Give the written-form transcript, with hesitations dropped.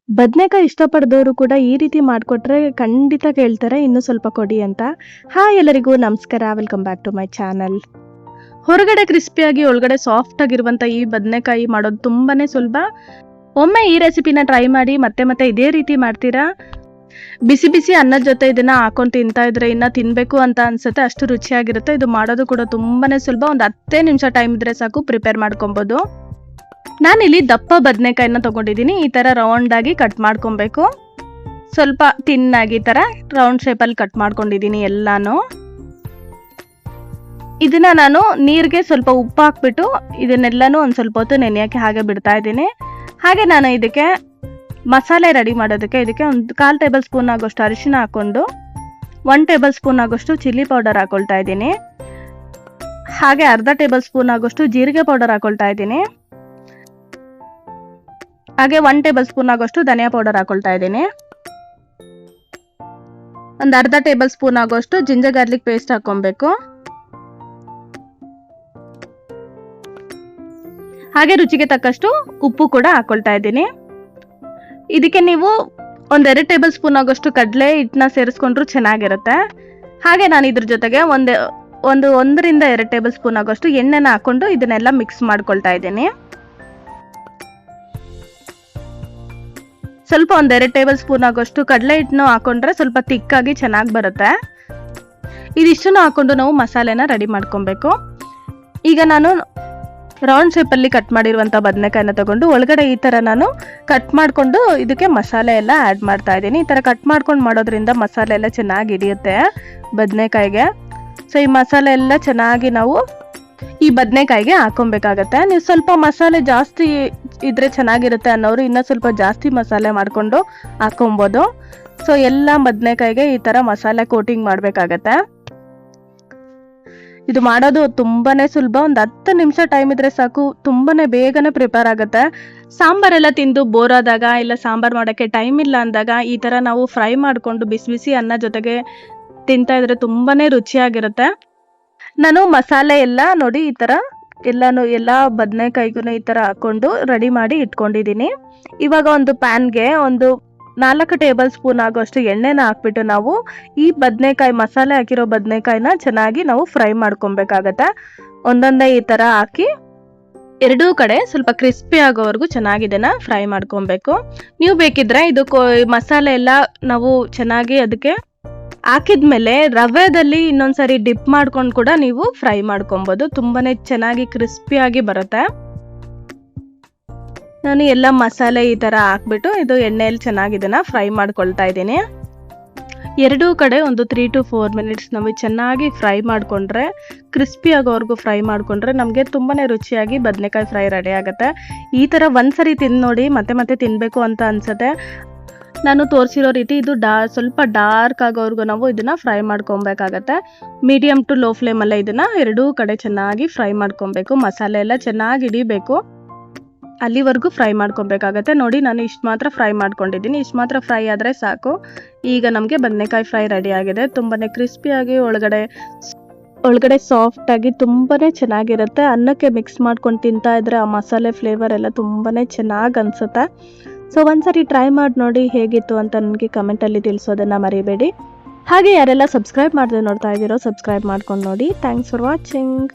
ಬದನೆಕಾಯಿ ಇಷ್ಟಪಡದವರು ಕೂಡ ಈ ರೀತಿ ಮಾಡಿಕೊಟ್ರೆ ಖಂಡಿತ ಕೇಳ್ತಾರೆ ಇನ್ನೂ ಸ್ವಲ್ಪ ಕೊಡಿ ಅಂತ. ಹಾಯ್ ಎಲ್ಲರಿಗೂ ನಮಸ್ಕಾರ, welcome back to my channel. ಹೊರಗಡೆ ಕ್ರಿಸ್ಪಿಯಾಗಿ ಒಳಗಡೆ ಸಾಫ್ಟ್ ಆಗಿರುವಂಥ ಈ ಬದನೆಕಾಯಿ ಮಾಡೋದು ತುಂಬಾ ಸುಲಭ. ಒಮ್ಮೆ ಈ ರೆಸಿಪಿನ ಟ್ರೈ ಮಾಡಿ, ಮತ್ತೆ ಮತ್ತೆ ಇದೇ ರೀತಿ ಮಾಡ್ತೀರಾ. ಬಿಸಿ ಬಿಸಿ ಅನ್ನದ ಜೊತೆ ಇದನ್ನ ಹಾಕೊಂಡು ತಿಂತಾ ಇದ್ರೆ ಇನ್ನ ತಿನ್ಬೇಕು ಅಂತ ಅನ್ಸುತ್ತೆ, ಅಷ್ಟು ರುಚಿಯಾಗಿರುತ್ತೆ. ಇದು ಮಾಡೋದು ಕೂಡ ತುಂಬಾನೇ ಸುಲಭ. ಒಂದು 10 ನಿಮಿಷ ಟೈಮ್ ಇದ್ರೆ ಸಾಕು, ಪ್ರಿಪೇರ್ ಮಾಡ್ಕೊಬೋದು. ನಾನಿಲ್ಲಿ ದಪ್ಪ ಬದನೆಕಾಯಿನ ತಗೊಂಡಿದ್ದೀನಿ. ಈ ತರ ರೌಂಡ್ ಆಗಿ ಕಟ್ ಮಾಡ್ಕೊಬೇಕು. ಸ್ವಲ್ಪ ತಿನ್ನಾಗಿ ಈ ತರ ರೌಂಡ್ ಶೇಪಲ್ಲಿ ಕಟ್ ಮಾಡ್ಕೊಂಡಿದ್ದೀನಿ ಎಲ್ಲಾನು. ಇದನ್ನ ನಾನು ನೀರಿಗೆ ಸ್ವಲ್ಪ ಉಪ್ಪು ಹಾಕ್ಬಿಟ್ಟು ಇದನ್ನೆಲ್ಲಾನು ಒಂದ್ ಸ್ವಲ್ಪ ಹೊತ್ತು ನೆನೆಯಕ್ಕೆ ಹಾಗೆ ಬಿಡ್ತಾ ಇದ್ದೀನಿ. ಹಾಗೆ ನಾನು ಇದಕ್ಕೆ ಮಸಾಲೆ ರೆಡಿ ಮಾಡೋದಕ್ಕೆ ಇದಕ್ಕೆ ಒಂದು 1/4 ಟೇಬಲ್ ಸ್ಪೂನ್ ಆಗೋಷ್ಟು ಅರಿಶಿನ ಹಾಕೊಂಡು 1 ಟೇಬಲ್ ಸ್ಪೂನ್ ಆಗೋಷ್ಟು ಚಿಲ್ಲಿ ಪೌಡರ್ ಹಾಕೊಳ್ತಾ ಇದ್ದೀನಿ. ಹಾಗೆ ಅರ್ಧ ಟೇಬಲ್ ಸ್ಪೂನ್ ಆಗೋಷ್ಟು ಜೀರಿಗೆ ಪೌಡರ್ ಹಾಕೊಳ್ತಾ ಇದ್ದೀನಿ. ಹಾಗೆ 1 ಟೇಬಲ್ ಸ್ಪೂನ್ ಆಗೋಷ್ಟು ಧನಿಯಾ ಪೌಡರ್ ಹಾಕೊಳ್ತಾ ಇದ್ದೀನಿ. ಒಂದು ಅರ್ಧ ಟೇಬಲ್ ಸ್ಪೂನ್ ಆಗೋಷ್ಟು ಜಿಂಜರ್ ಗಾರ್ಲಿಕ್ ಪೇಸ್ಟ್ ಹಾಕೊಬೇಕು. ಹಾಗೆ ರುಚಿಗೆ ತಕ್ಕಷ್ಟು ಉಪ್ಪು ಕೂಡ ಹಾಕೊಳ್ತಾ ಇದ್ದೀನಿ. ಇದಕ್ಕೆ ನೀವು 1-2 ಟೇಬಲ್ ಸ್ಪೂನ್ ಆಗೋಷ್ಟು ಕಡಲೆ ಹಿಟ್ಟನ್ನ ಸೇರಿಸ್ಕೊಂಡ್ರು ಚೆನ್ನಾಗಿರುತ್ತೆ. ಹಾಗೆ ನಾನು ಇದ್ರ ಜೊತೆಗೆ 1-2 ಟೇಬಲ್ ಸ್ಪೂನ್ ಆಗೋಷ್ಟು ಎಣ್ಣೆನ ಹಾಕೊಂಡು ಇದನ್ನೆಲ್ಲ ಮಿಕ್ಸ್ ಮಾಡ್ಕೊಳ್ತಾ ಇದ್ದೀನಿ. ಸ್ವಲ್ಪ 1-2 ಟೇಬಲ್ ಸ್ಪೂನ್ ಆಗೋಷ್ಟು ಕಡಲೆ ಹಿಟ್ಟನ್ನು ಹಾಕೊಂಡ್ರೆ ಸ್ವಲ್ಪ ತಿಕ್ಕಾಗಿ ಚೆನ್ನಾಗಿ ಬರುತ್ತೆ. ಇದಿಷ್ಟನ್ನು ಹಾಕೊಂಡು ನಾವು ಮಸಾಲೆನ ರೆಡಿ ಮಾಡ್ಕೊಬೇಕು. ಈಗ ನಾನು ರೌಂಡ್ ಶೇಪಲ್ಲಿ ಕಟ್ ಮಾಡಿರುವಂಥ ಬದನೆಕಾಯಿನ ತಗೊಂಡು ಒಳಗಡೆ ಈ ಥರ ನಾನು ಕಟ್ ಮಾಡಿಕೊಂಡು ಇದಕ್ಕೆ ಮಸಾಲೆ ಎಲ್ಲ ಆ್ಯಡ್ ಮಾಡ್ತಾ ಇದ್ದೀನಿ. ಈ ಥರ ಕಟ್ ಮಾಡ್ಕೊಂಡು ಮಾಡೋದ್ರಿಂದ ಮಸಾಲೆ ಎಲ್ಲ ಚೆನ್ನಾಗಿ ಹಿಡಿಯುತ್ತೆ ಬದನೆಕಾಯಿಗೆ. ಸೊ ಈ ಮಸಾಲೆ ಎಲ್ಲ ಚೆನ್ನಾಗಿ ನಾವು ಈ ಬದನೆಕಾಯಿಗೆ ಹಾಕೊಬೇಕಾಗತ್ತೆ. ನೀವು ಸ್ವಲ್ಪ ಮಸಾಲೆ ಜಾಸ್ತಿ ಇದ್ರೆ ಚೆನ್ನಾಗಿರುತ್ತೆ ಅನ್ನೋರು ಇನ್ನೂ ಸ್ವಲ್ಪ ಜಾಸ್ತಿ ಮಸಾಲೆ ಮಾಡಿಕೊಂಡು ಹಾಕೊಬೋದು. ಸೊ ಎಲ್ಲ ಬದನೆಕಾಯಿಗೆ ಈ ಥರ ಮಸಾಲೆ ಕೋಟಿಂಗ್ ಮಾಡಬೇಕಾಗತ್ತೆ. ಇದು ಮಾಡೋದು ತುಂಬಾನೇ ಸುಲಭ. ಒಂದು 10 ನಿಮಿಷ ಟೈಮ್ ಇದ್ರೆ ಸಾಕು, ತುಂಬಾನೇ ಬೇಗನೆ ಪ್ರಿಪೇರ್ ಆಗುತ್ತೆ. ಸಾಂಬಾರೆಲ್ಲ ತಿಂದು ಬೋರ್ ಆದಾಗ, ಇಲ್ಲ ಸಾಂಬಾರ್ ಮಾಡೋಕ್ಕೆ ಟೈಮ್ ಇಲ್ಲ ಅಂದಾಗ ಈ ಥರ ನಾವು ಫ್ರೈ ಮಾಡಿಕೊಂಡು ಬಿಸಿ ಬಿಸಿ ಅನ್ನ ಜೊತೆಗೆ ತಿಂತಾ ಇದ್ರೆ ತುಂಬಾನೇ ರುಚಿಯಾಗಿರುತ್ತೆ. ನಾನು ಮಸಾಲೆ ಎಲ್ಲ ನೋಡಿ ಈ ಥರ ಎಲ್ಲ ಬದನೆಕಾಯಿಗೂ ಈ ಥರ ಹಾಕೊಂಡು ರೆಡಿ ಮಾಡಿ ಇಟ್ಕೊಂಡಿದ್ದೀನಿ. ಇವಾಗ ಒಂದು ಪ್ಯಾನ್ಗೆ 4 ಟೇಬಲ್ ಸ್ಪೂನ್ ಆಗೋಷ್ಟು ಎಣ್ಣೆನ ಹಾಕ್ಬಿಟ್ಟು ನಾವು ಈ ಬದನೆಕಾಯಿ ಮಸಾಲೆ ಹಾಕಿರೋ ಬದನೆಕಾಯಿನ ಚೆನ್ನಾಗಿ ನಾವು ಫ್ರೈ ಮಾಡ್ಕೊಬೇಕಾಗತ್ತೆ. ಒಂದೊಂದೇ ಈ ಥರ ಹಾಕಿ ಎರಡೂ ಕಡೆ ಸ್ವಲ್ಪ ಕ್ರಿಸ್ಪಿ ಆಗೋವರೆಗೂ ಚೆನ್ನಾಗಿ ಇದನ್ನ ಫ್ರೈ ಮಾಡ್ಕೊಬೇಕು. ನೀವು ಬೇಕಿದ್ರೆ ಇದು ಮಸಾಲೆ ಎಲ್ಲ ನಾವು ಚೆನ್ನಾಗಿ ಅದಕ್ಕೆ ಹಾಕಿದ್ಮೇಲೆ ರವೆದಲ್ಲಿ ಇನ್ನೊಂದ್ಸರಿ ಡಿಪ್ ಮಾಡ್ಕೊಂಡು ಕೂಡ ನೀವು ಫ್ರೈ ಮಾಡ್ಕೊಬೋದು. ತುಂಬಾನೇ ಚೆನ್ನಾಗಿ ಕ್ರಿಸ್ಪಿಯಾಗಿ ಬರುತ್ತೆ. ನಾನು ಎಲ್ಲ ಮಸಾಲೆ ಈ ಥರ ಹಾಕ್ಬಿಟ್ಟು ಇದು ಎಣ್ಣೆಯಲ್ಲಿ ಚೆನ್ನಾಗಿ ಇದನ್ನ ಫ್ರೈ ಮಾಡ್ಕೊಳ್ತಾ ಇದ್ದೀನಿ. ಎರಡೂ ಕಡೆ ಒಂದು 3 to 4 ಮಿನಿಟ್ಸ್ ನಾವು ಚೆನ್ನಾಗಿ ಫ್ರೈ ಮಾಡಿಕೊಂಡ್ರೆ, ಕ್ರಿಸ್ಪಿ ಆಗೋವರೆಗೂ ಫ್ರೈ ಮಾಡಿಕೊಂಡ್ರೆ ನಮಗೆ ತುಂಬಾನೇ ರುಚಿಯಾಗಿ ಬದನೆಕಾಯಿ ಫ್ರೈ ರೆಡಿ ಆಗುತ್ತೆ. ಈ ಥರ ಒಂದ್ಸರಿ ತಿಂದು ನೋಡಿ ಮತ್ತೆ ಮತ್ತೆ ತಿನ್ನಬೇಕು ಅಂತ ಅನ್ಸುತ್ತೆ. ನಾನು ತೋರಿಸಿರೋ ರೀತಿ ಇದು ಸ್ವಲ್ಪ ಡಾರ್ಕ್ ಆಗೋವರೆಗೂ ನಾವು ಇದನ್ನ ಫ್ರೈ ಮಾಡ್ಕೊಬೇಕಾಗತ್ತೆ. ಮೀಡಿಯಮ್ ಟು ಲೋ ಫ್ಲೇಮಲ್ಲೇ ಇದನ್ನ ಎರಡೂ ಕಡೆ ಚೆನ್ನಾಗಿ ಫ್ರೈ ಮಾಡ್ಕೊಬೇಕು. ಮಸಾಲೆ ಎಲ್ಲ ಚೆನ್ನಾಗಿ ಹಿಡಿಬೇಕು, ಅಲ್ಲಿವರೆಗೂ ಫ್ರೈ ಮಾಡ್ಕೊಬೇಕಾಗತ್ತೆ. ನೋಡಿ ನಾನು ಇಷ್ಟು ಮಾತ್ರ ಫ್ರೈ ಮಾಡ್ಕೊಂಡಿದ್ದೀನಿ. ಇಷ್ಟು ಮಾತ್ರ ಫ್ರೈ ಆದರೆ ಸಾಕು. ಈಗ ನಮಗೆ ಬದನೆಕಾಯಿ ಫ್ರೈ ರೆಡಿ ಆಗಿದೆ. ತುಂಬಾನೇ ಕ್ರಿಸ್ಪಿಯಾಗಿ ಒಳಗಡೆ ಸಾಫ್ಟ್ ಆಗಿ ತುಂಬಾನೇ ಚೆನ್ನಾಗಿರುತ್ತೆ. ಅನ್ನಕ್ಕೆ ಮಿಕ್ಸ್ ಮಾಡ್ಕೊಂಡು ತಿಂತಾ ಇದ್ರೆ ಆ ಮಸಾಲೆ ಫ್ಲೇವರ್ ಎಲ್ಲ ತುಂಬಾನೇ ಚೆನ್ನಾಗಿ ಅನ್ಸುತ್ತೆ. ಸೊ ಒಂದ್ಸರಿ ಟ್ರೈ ಮಾಡಿ ನೋಡಿ ಹೇಗಿತ್ತು ಅಂತ ನನಗೆ ಕಮೆಂಟಲ್ಲಿ ತಿಳಿಸೋದನ್ನ ಮರಿಬೇಡಿ. ಹಾಗೆ ಯಾರೆಲ್ಲ ಸಬ್ಸ್ಕ್ರೈಬ್ ಮಾಡದೆ ನೋಡ್ತಾ ಇದ್ದೀರೋ ಸಬ್ಸ್ಕ್ರೈಬ್ ಮಾಡ್ಕೊಂಡು ನೋಡಿ. Thanks for watching.